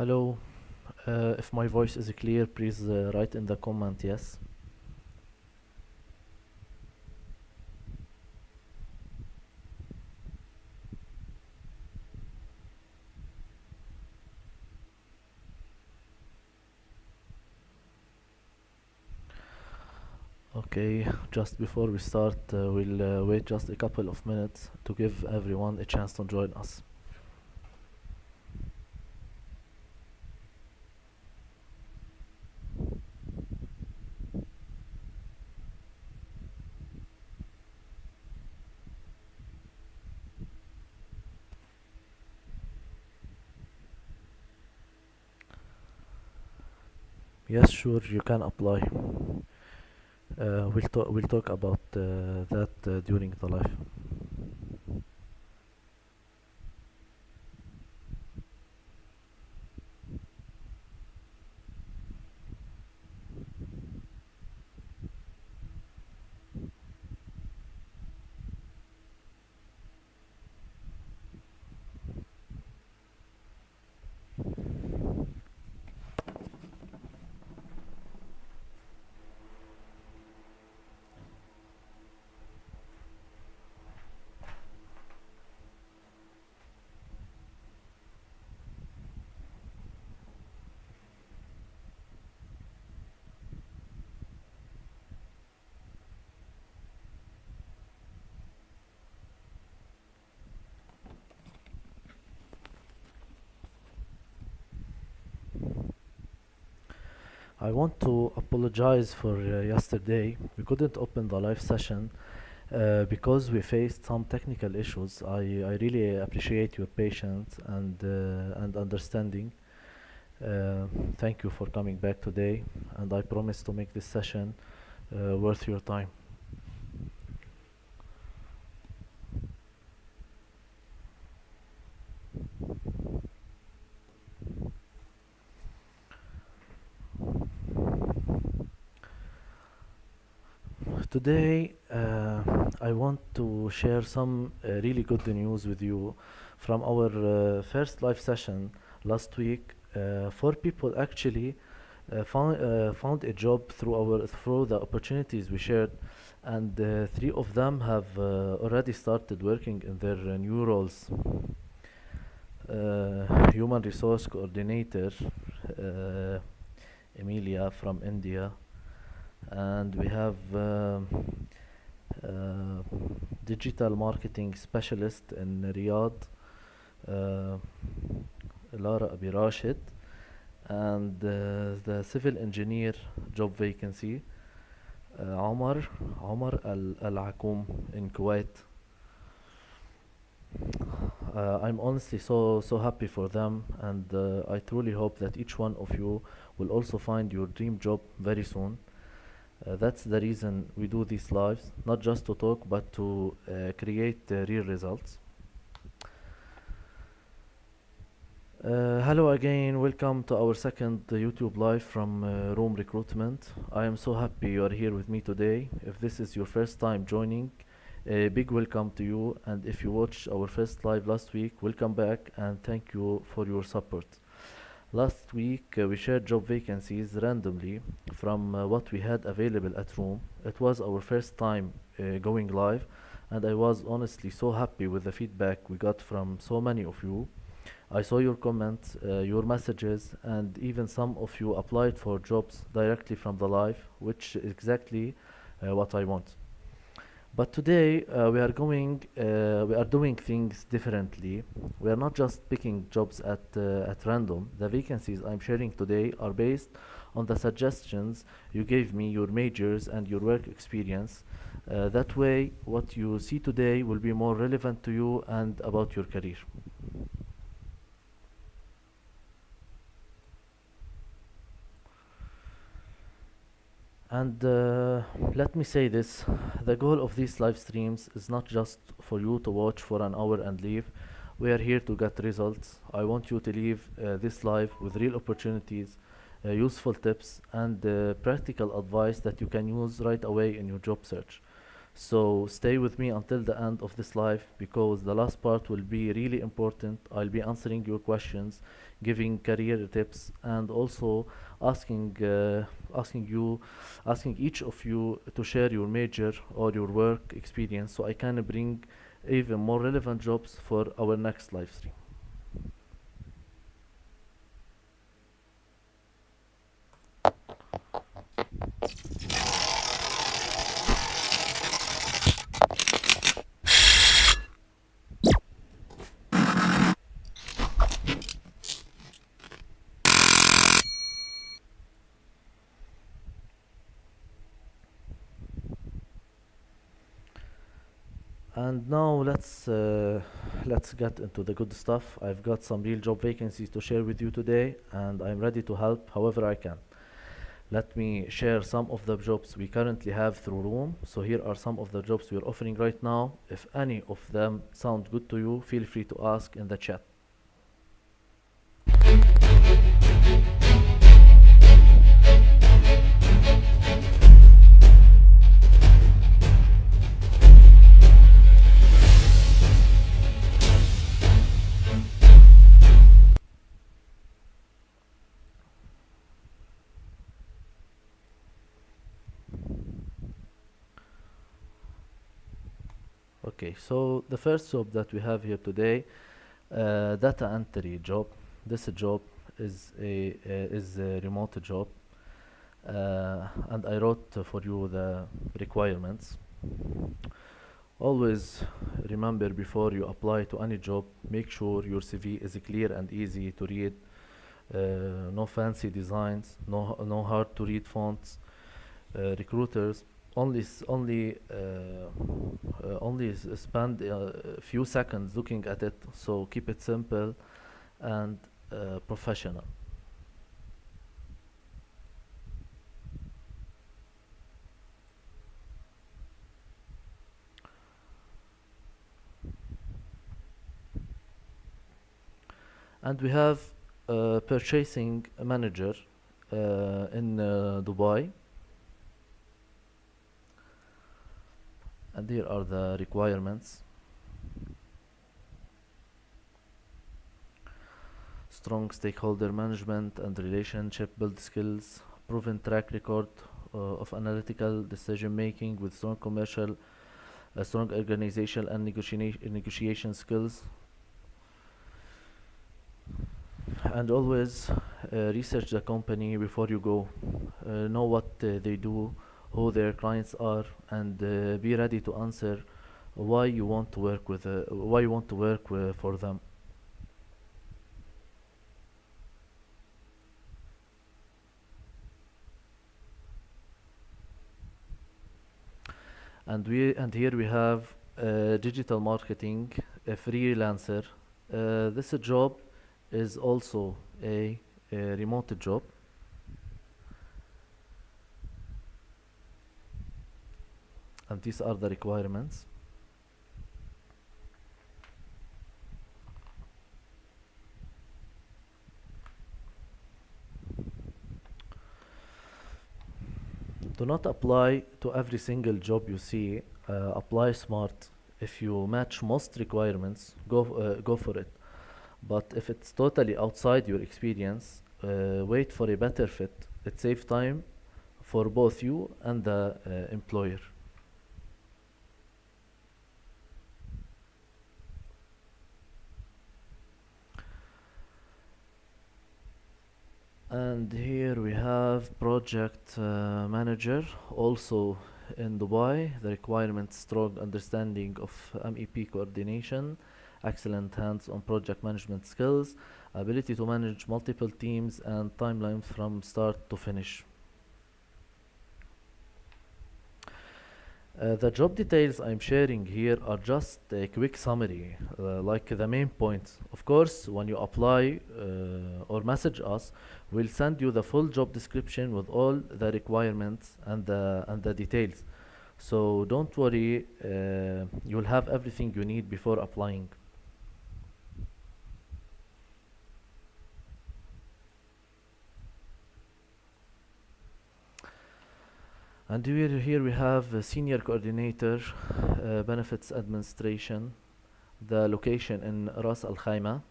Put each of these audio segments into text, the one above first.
Hello, if my voice is clear, please write in the comment yes. Okay, just before we start, we'll wait just a couple of minutes to give everyone a chance to join us. Yes, sure, you can apply. We'll talk about that during the live. I want to apologize for yesterday. We couldn't open the live session because we faced some technical issues. I really appreciate your patience and understanding. Thank you for coming back today, and I promise to make this session worth your time. Today, I want to share some really good news with you from our first live session last week. Four people actually found a job through the opportunities we shared, and three of them have already started working in their new roles. Human resource coordinator, uh, Emilia from India, and we have uh, digital marketing specialist in Riyadh, uh, Lara Abi Rashid, and the civil engineer job vacancy, Omar Al Akoum in Kuwait. I'm honestly so happy for them, and I truly hope that each one of you will also find your dream job very soon. That's the reason we do these lives, not just to talk, but to create real results. Hello again, welcome to our second YouTube live from Room Recruitment. I am so happy you are here with me today. If this is your first time joining, a big welcome to you. And if you watched our first live last week, welcome back and thank you for your support. Last week we shared job vacancies randomly from what we had available at Room. It was our first time going live, and I was honestly so happy with the feedback we got from so many of you. I saw your comments, your messages, and even some of you applied for jobs directly from the live, which is exactly what I want. But today we are doing things differently. We are not just picking jobs at random. The vacancies I'm sharing today are based on the suggestions you gave me, your majors and your work experience. That way, what you see today will be more relevant to you and about your career. And let me say this, the goal of these live streams is not just for you to watch for an hour and leave. We are here to get results. I want you to leave this live with real opportunities, useful tips, and practical advice that you can use right away in your job search. So stay with me until the end of this live because the last part will be really important. I'll be answering your questions, giving career tips, and also asking asking you asking each of you to share your major or your work experience so I can bring even more relevant jobs for our next live stream. And now let's get into the good stuff. I've got some real job vacancies to share with you today, and I'm ready to help however I can. Let me share some of the jobs we currently have through Room. So here are some of the jobs we're offering right now. If any of them sound good to you, feel free to ask in the chat. Okay, so the first job that we have here today, data entry job. This job is a remote job, and I wrote for you the requirements. Always remember before you apply to any job, make sure your CV is clear and easy to read. No fancy designs, no hard to read fonts. Recruiters only spend a few seconds looking at it, so keep it simple and professional. And we have a purchasing manager in Dubai, and here are the requirements. Strong stakeholder management and relationship build skills, proven track record of analytical decision making with strong commercial, strong organizational and negotiation skills, and always research the company before you go. Know what they do, who their clients are, and be ready to answer why you want to work for them. And here we have digital marketing, a freelancer. This job is also a remote job, and these are the requirements. Do not apply to every single job you see. Apply smart. If you match most requirements, go for it. But if it's totally outside your experience, wait for a better fit. It saves time for both you and the employer. And here we have project manager, also in Dubai. The requirements: strong understanding of MEP coordination, excellent hands-on project management skills, ability to manage multiple teams and timelines from start to finish. The job details I'm sharing here are just a quick summary, like the main points. Of course, when you apply or message us, we'll send you the full job description with all the requirements and the details. So don't worry, you'll have everything you need before applying. And here we have senior coordinator, benefits administration, the location in Ras Al Khaimah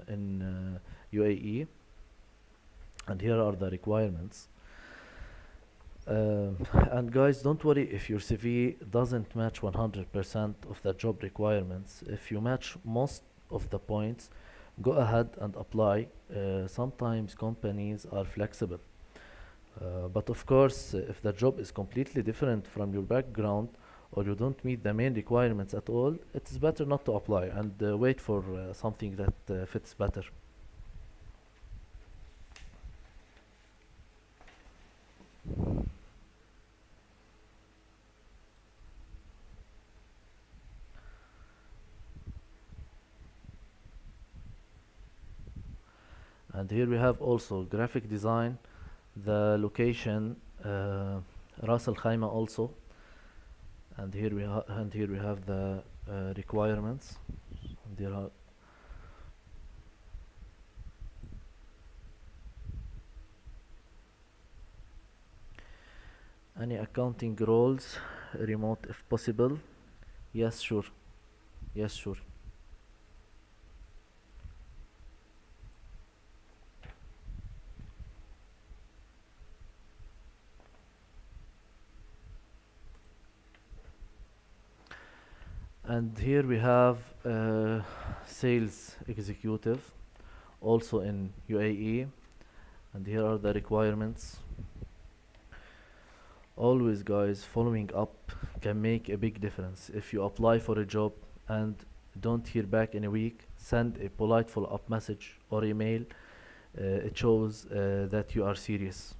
in UAE, and here are the requirements. And guys, don't worry if your CV doesn't match 100% of the job requirements. If you match most of the points, go ahead and apply. Sometimes companies are flexible. But of course, if the job is completely different from your background or you don't meet the main requirements at all, it's better not to apply and wait for something that fits better. And here we have also graphic design, the location, Ras Al Khaimah also, and here we have the requirements. And there are any accounting roles, remote if possible. Yes, sure. Yes, sure. And here we have sales executive, also in UAE. And here are the requirements. Always, guys, following up can make a big difference. If you apply for a job and don't hear back in a week, send a polite follow up message or email. It shows that you are serious.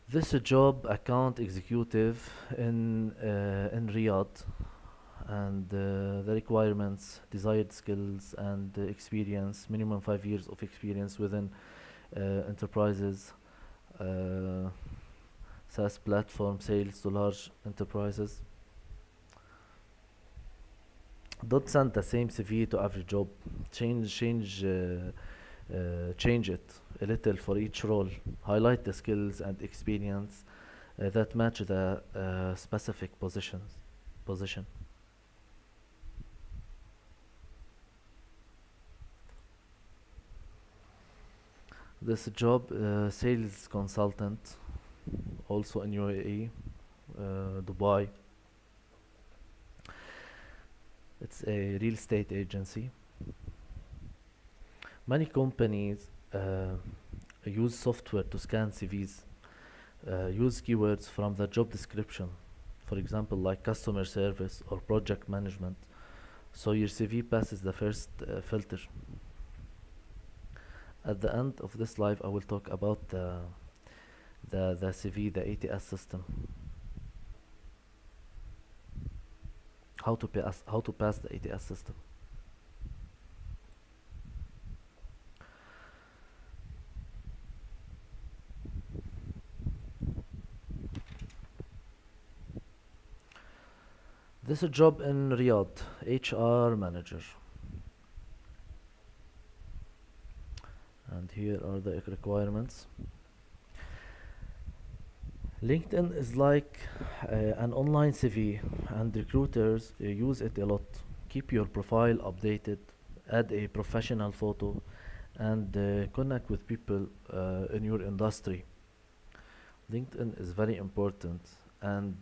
This is a job account executive in Riyadh, and the requirements, desired skills and experience, minimum 5 years of experience within enterprises, uh, SaaS platform sales to large enterprises. Don't send the same CV to every job. Change it a little for each role. Highlight the skills and experience that match the specific position. This job, sales consultant, also in UAE, Dubai. It's a real estate agency. Many companies use software to scan CVs. Use keywords from the job description, for example, like customer service or project management, so your CV passes the first filter. At the end of this live, I will talk about the CV, the ATS system, how to pass the ATS system. This is a job in Riyadh, HR manager. And here are the requirements. LinkedIn is like an online CV, and recruiters use it a lot. Keep your profile updated, add a professional photo, and connect with people in your industry. LinkedIn is very important, and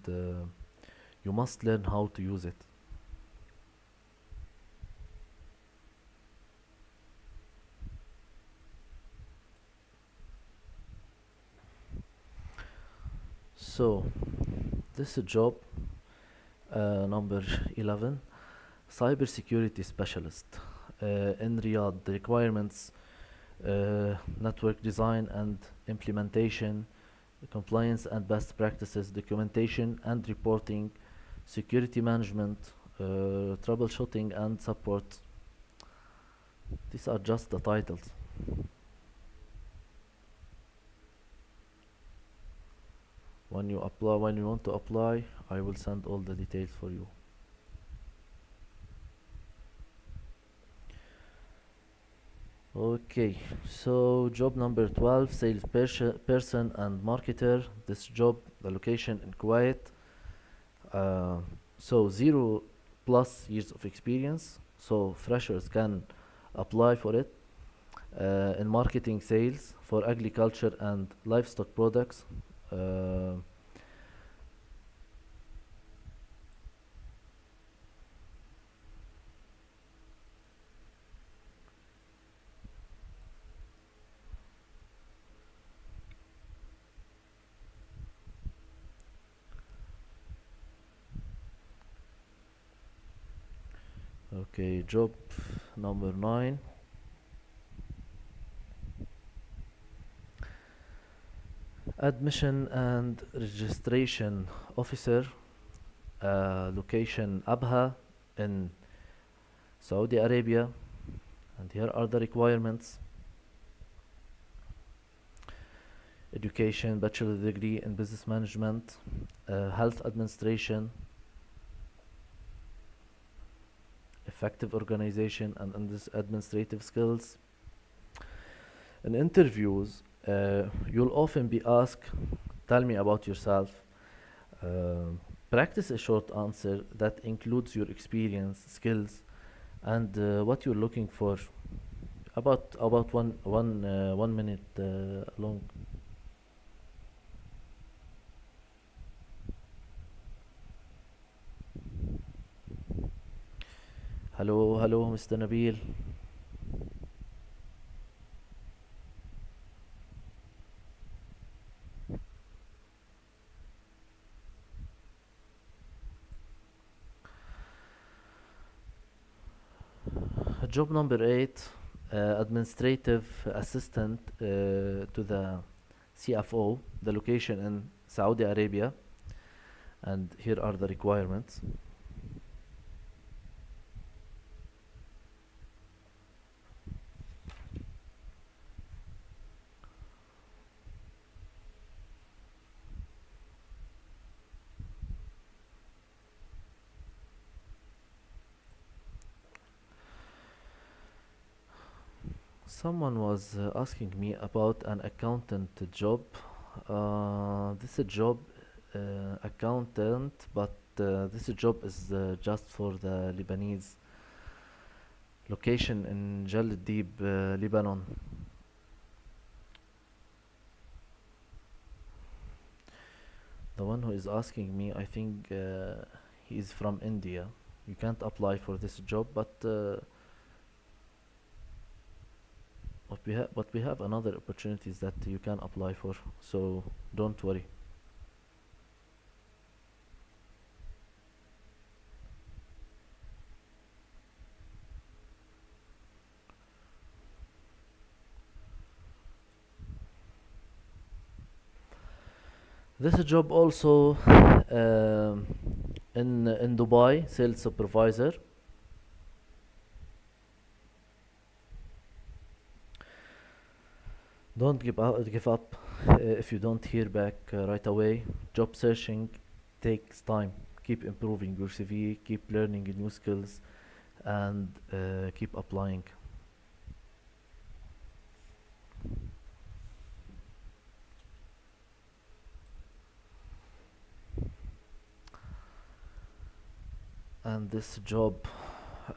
you must learn how to use it. So, this is job number 11, cybersecurity specialist in Riyadh. The requirements, network design and implementation, compliance and best practices, documentation and reporting, security management, troubleshooting and support. These are just the titles. When you want to apply, I will send all the details for you. Okay, so job number 12, person and marketer. This job, the location in Kuwait. Uh, so 0+ years of experience, so freshers can apply for it. In marketing sales for agriculture and livestock products. Uh, okay, job number 9, admission and registration officer. Location Abha in Saudi Arabia, and here are the requirements: education, bachelor degree in business management, health administration, effective organization and administrative skills. In interviews, you'll often be asked, tell me about yourself. Uh, Practice a short answer that includes your experience, skills, and what you're looking for. About 1 minute long. Hello, hello, Mr. Nabil. Job number 8, administrative assistant to the CFO, the location in Saudi Arabia, and here are the requirements. Someone was asking me about an accountant job. This is a job accountant, but this job is just for the Lebanese. Location in Jal Deeb, Lebanon. The one who is asking me, I think he is from India. You can't apply for this job, but we have another opportunities that you can apply for. So don't worry. This job also um, in Dubai, sales supervisor. Don't give up if you don't hear back right away. Job searching takes time. Keep improving your CV, keep learning new skills, and keep applying. And this job,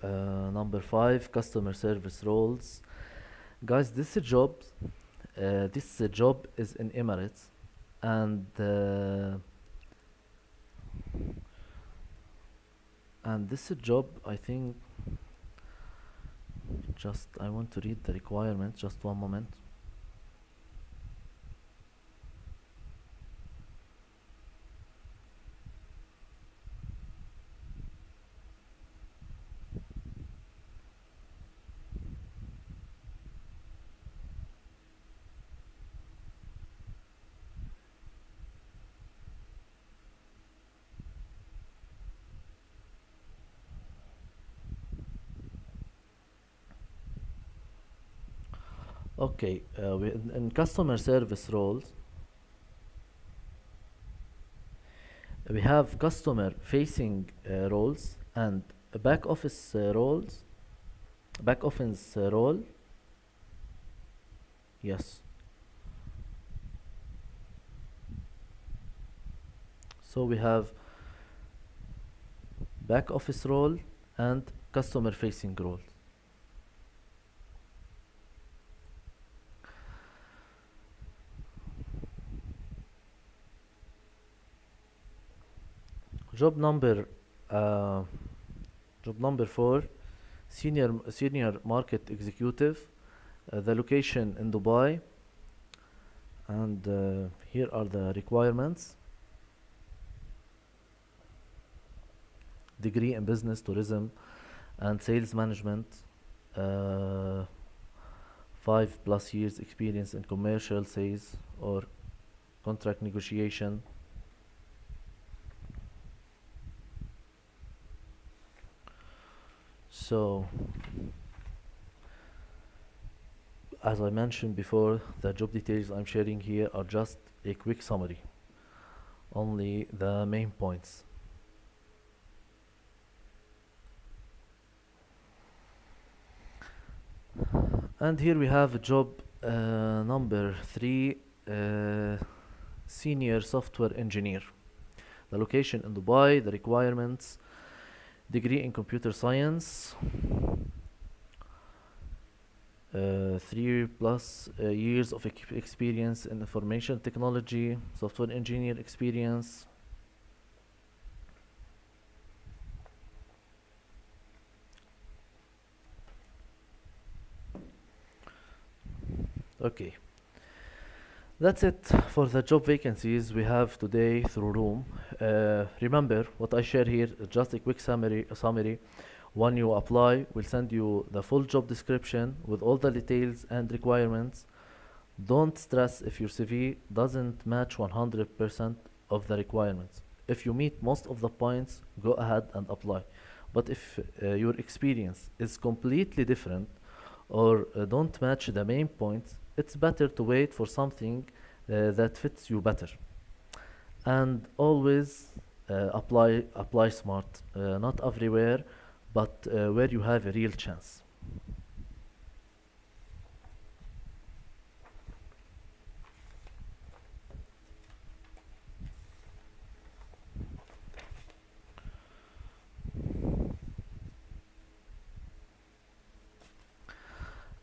number 5, customer service roles. Guys, this job is in Emirates, and this job, I think, just I want to read the requirements. Just one moment. Okay, in customer service roles, we have customer facing roles and back office role. Yes. So we have back office role and customer facing role. Job number uh, job number 4, senior market executive. The location in Dubai, and here are the requirements: degree in business, tourism, and sales management, uh, 5+ years experience in commercial sales or contract negotiation. So, as I mentioned before, the job details I'm sharing here are just a quick summary, only the main points. And here we have job number 3, senior software engineer. The location in Dubai, the requirements: degree in computer science, 3+ years of experience in information technology, software engineer experience. Okay, that's it for the job vacancies we have today through Room. Remember, what I share here is just a quick summary. When you apply, we'll send you the full job description with all the details and requirements. Don't stress if your CV doesn't match 100% of the requirements. If you meet most of the points, go ahead and apply. But if your experience is completely different or don't match the main points, it's better to wait for something that fits you better. And always apply smart, not everywhere, but where you have a real chance.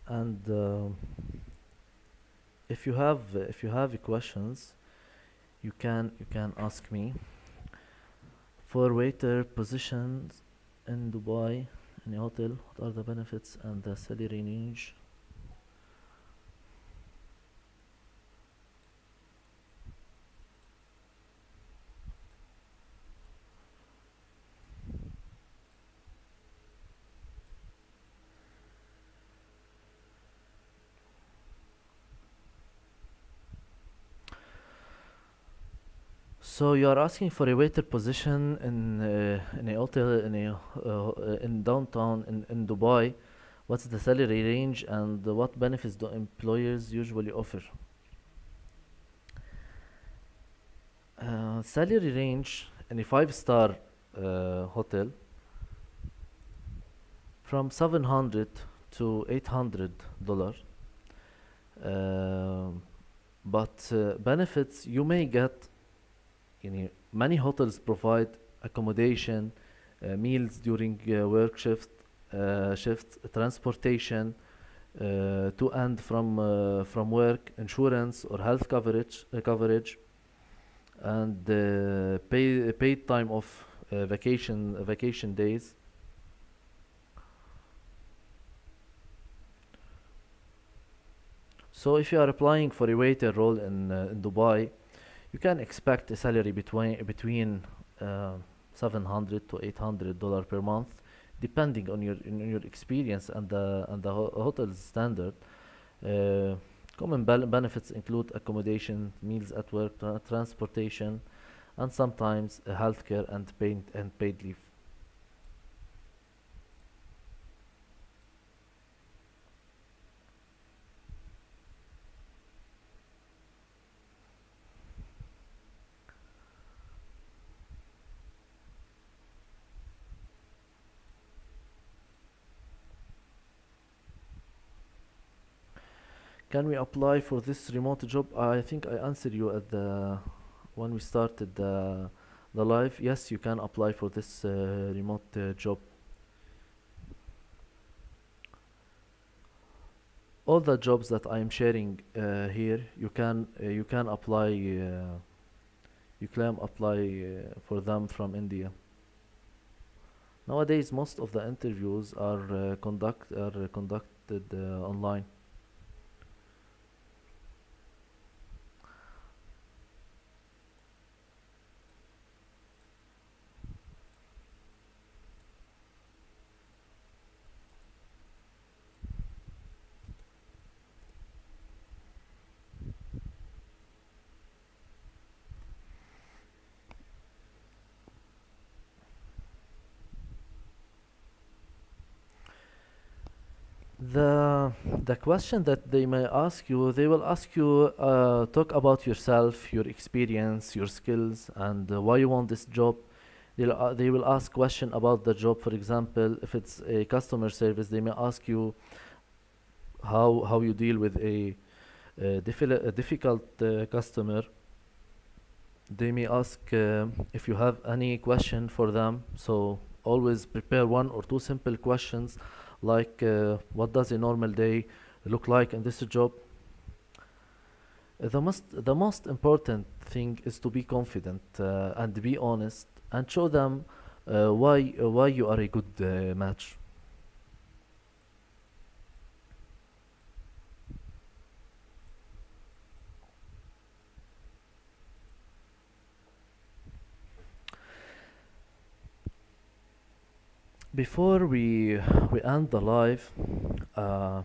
And if you have questions, you can ask me. For waiter positions in Dubai in a hotel, what are the benefits and the salary range? So you are asking for a waiter position in a hotel in downtown in Dubai. What's the salary range and what benefits do employers usually offer? Salary range in a five-star hotel from 700 to $800. Um, but benefits you may get, many hotels provide accommodation, meals during shifts, transportation to and from work, insurance or health coverage, and paid time off, vacation days. So if you are applying for a waiter role in Dubai, you can expect a salary between 700 to $800 per month, depending on your experience and the hotel's standard. Uh, Common benefits include accommodation, meals at work, transportation, and sometimes healthcare and paid leave. Can we apply for this remote job? I think I answered you at the when we started the live. Yes, you can apply for this remote job. All the jobs that I am sharing here, you can apply you can apply for them from India. Nowadays, most of the interviews are conducted online. The the question that they may ask you, they will ask you talk about yourself, your experience, your skills, and why you want this job. They will ask question about the job. For example, if it's a customer service, they may ask you how you deal with a difficult customer. They may ask if you have any question for them. So always prepare one or two simple questions like what does a normal day look like in this job. The most important thing is to be confident and be honest and show them why you are a good match. Before we end the live, uh,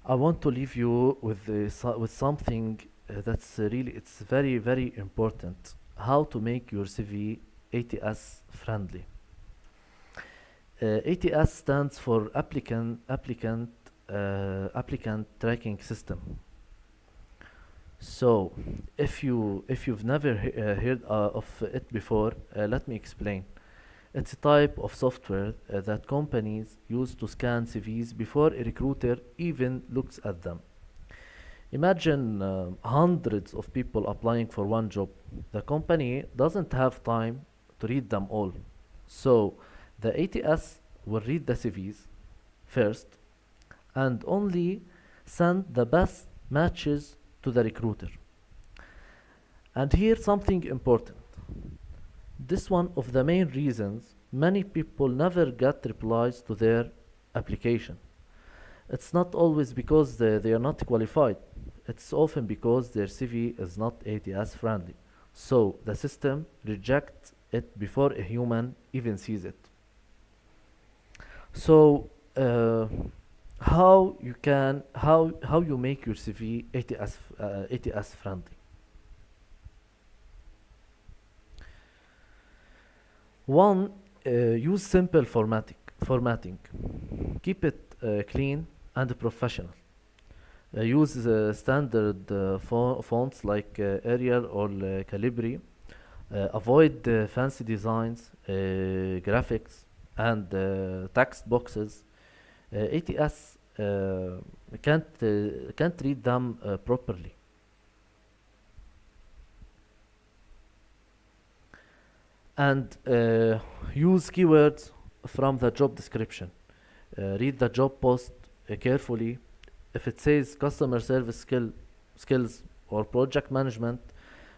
I want to leave you with with something that's really it's very important. How to make your CV ATS friendly. ATS stands for applicant tracking system. So, if you've never heard of it before, let me explain. It's a type of software that companies use to scan CVs before a recruiter even looks at them. Imagine hundreds of people applying for one job. The company doesn't have time to read them all. So the ATS will read the CVs first and only send the best matches to the recruiter. And here's something important. This one of the main reasons many people never get replies to their application. It's not always because they are not qualified. It's often because their CV is not ATS friendly. So the system rejects it before a human even sees it. So how you make your CV ATS friendly? One, use simple formatting. Keep it clean and professional. Use standard fonts like Arial or Calibri. Avoid fancy designs, graphics, and text boxes. ATS can't read them properly. And use keywords from the job description. Read the job post carefully. If it says customer service skills or project management,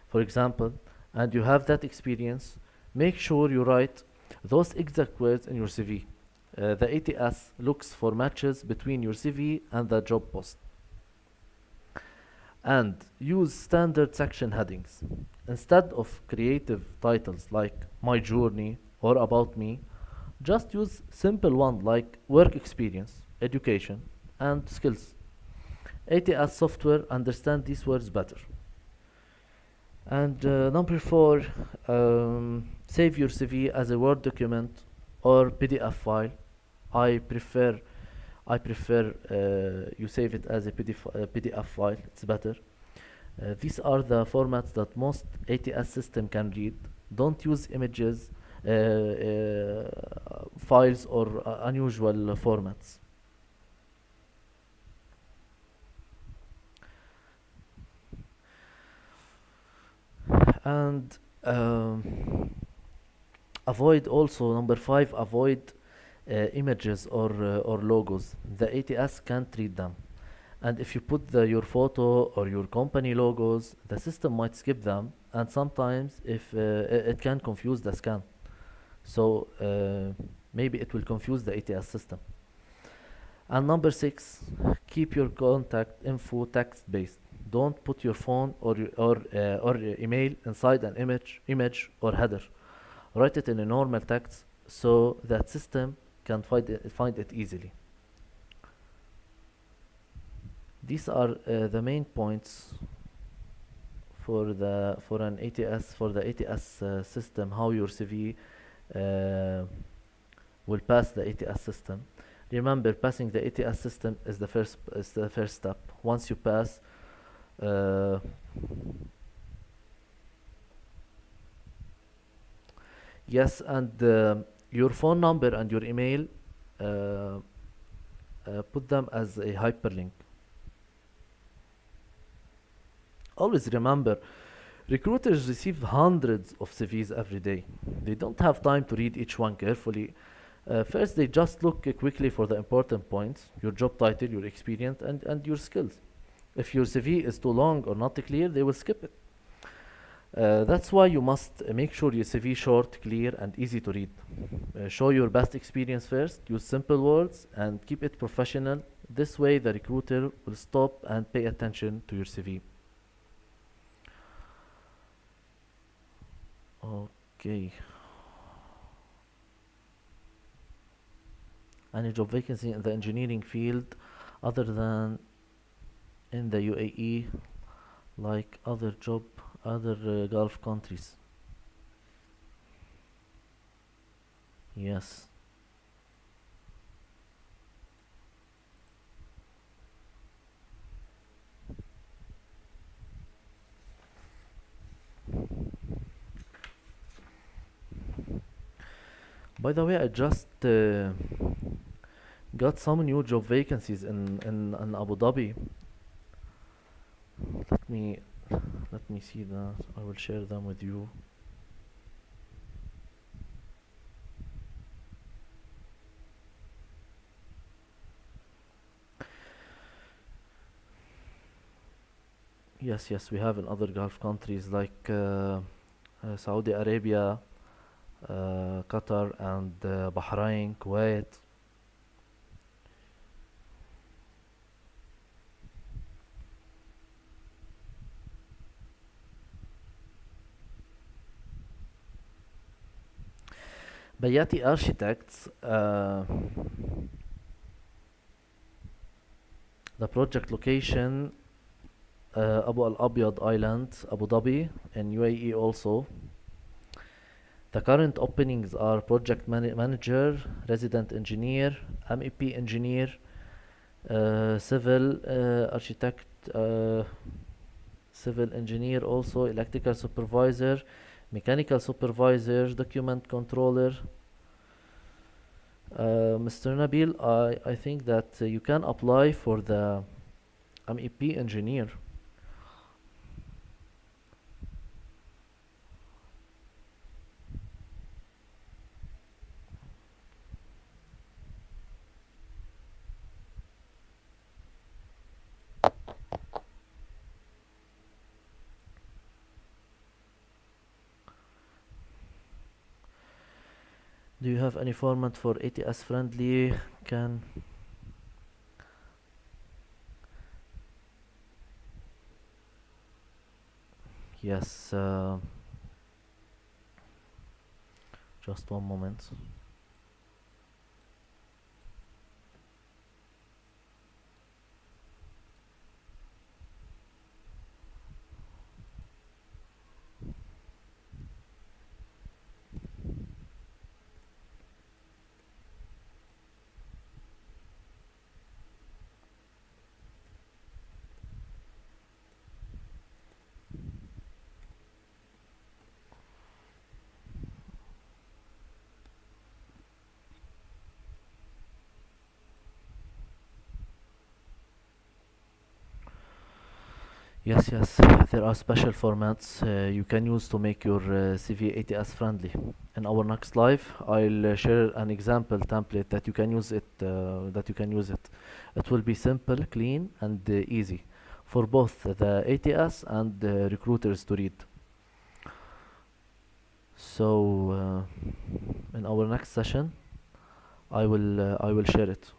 for example, and you have that experience, make sure you write those exact words in your CV. The ATS looks for matches between your CV and the job post. And use standard section headings. Instead of creative titles like My Journey or About Me, just use simple one like work experience, education, and skills. ATS software understand these words better. And number four, save your CV as a Word document or PDF file. I prefer I prefer you save it as a PDF file. It's better. These are the formats that most ATS system can read. Don't use images, files, or unusual formats. And um, avoid also number five, avoid images or logos. The ATS can't read them. And if you put your photo or your company logos, the system might skip them, and sometimes if it can confuse the scan. So maybe it will confuse the ATS system. And number six, keep your contact info text based. Don't put your phone or email inside an image or header. Write it in a normal text so that system can find it easily. These are the main points for an ATS for the ATS system. How your CV uh, will pass the ATS system. Remember, passing the ATS system is the first step. Once you pass, uh, yes, and your phone number and your email, put them as a hyperlink. Always remember, recruiters receive hundreds of CVs every day. They don't have time to read each one carefully. First, they just look quickly for the important points, your job title, your experience, and your skills. If your CV is too long or not clear, they will skip it. That's why you must make sure your CV short, clear, and easy to read. Show your best experience first, use simple words, and keep it professional. This way, the recruiter will stop and pay attention to your CV. Okay. Any job vacancy in the engineering field other than in the UAE, like other Gulf countries? Yes. By the way, I just got some new job vacancies in Abu Dhabi. Let me let me see that. I will share them with you. Yes, yes, we have in other Gulf countries like Saudi Arabia, Qatar, and Bahrain, Kuwait. Bayati Architects, the project location, Abu Al Abyad Island, Abu Dhabi, and UAE also. The current openings are project manager, resident engineer, MEP engineer, civil architect, civil engineer also, electrical supervisor, mechanical supervisor, document controller. Mr. Nabil, I think that you can apply for the MEP engineer. Do you have any format for ATS friendly? Can yes. Just one moment. Yes, yes, there are special formats you can use to make your CV ATS friendly. In our next live, I'll share an example template that you can use it. It will be simple, clean, and easy for both the ATS and the recruiters to read. So, in our next session, I will share it.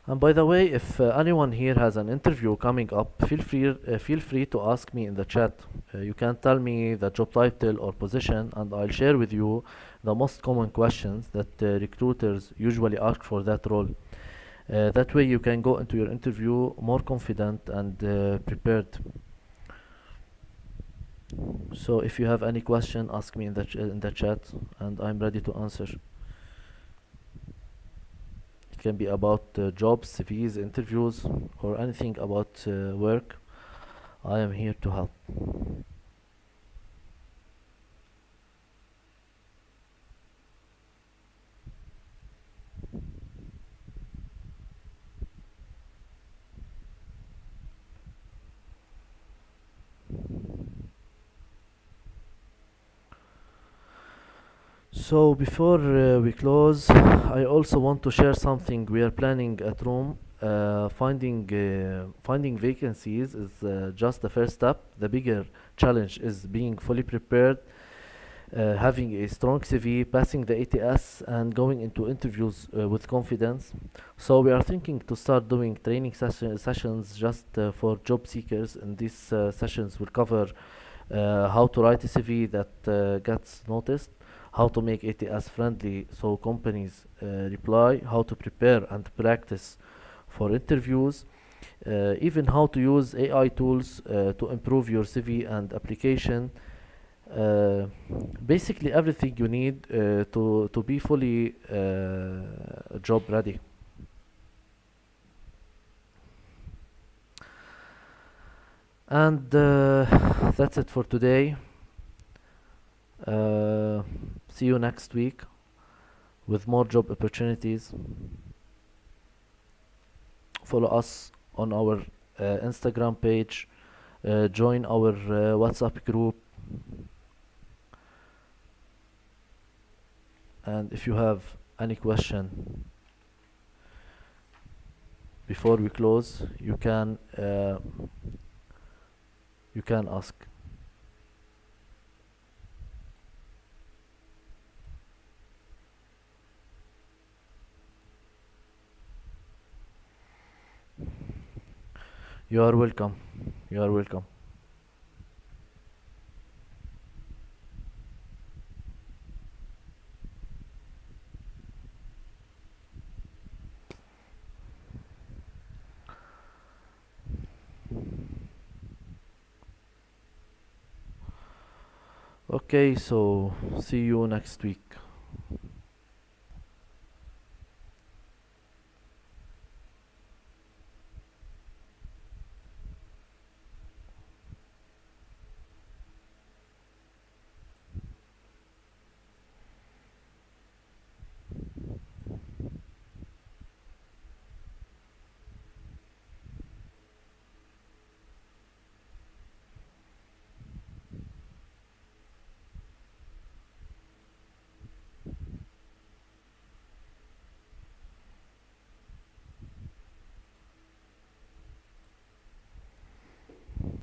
And by the way, if anyone here has an interview coming up, feel free to ask me in the chat. You can tell me the job title or position, and I'll share with you the most common questions that recruiters usually ask for that role. That way, you can go into your interview more confident and prepared. So, if you have any question, ask me in the chat, and I'm ready to answer. It can be about jobs, CVs, interviews, or anything about work. I am here to help. So before we close, I also want to share something we are planning at Rome. Finding vacancies is just the first step. The bigger challenge is being fully prepared, having a strong CV, passing the ATS, and going into interviews with confidence. So we are thinking to start doing training sessions just for job seekers, and these sessions will cover how to write a CV that gets noticed, how to make ATS friendly so companies reply, how to prepare and practice for interviews, even how to use AI tools to improve your CV and application. Uh, Basically, everything you need to be fully job ready. And that's it for today. Uh, See you next week with more job opportunities. Follow us on our Instagram page, join our WhatsApp group, and if you have any question before we close, you can ask. You are welcome. You are welcome. Okay, so see you next week.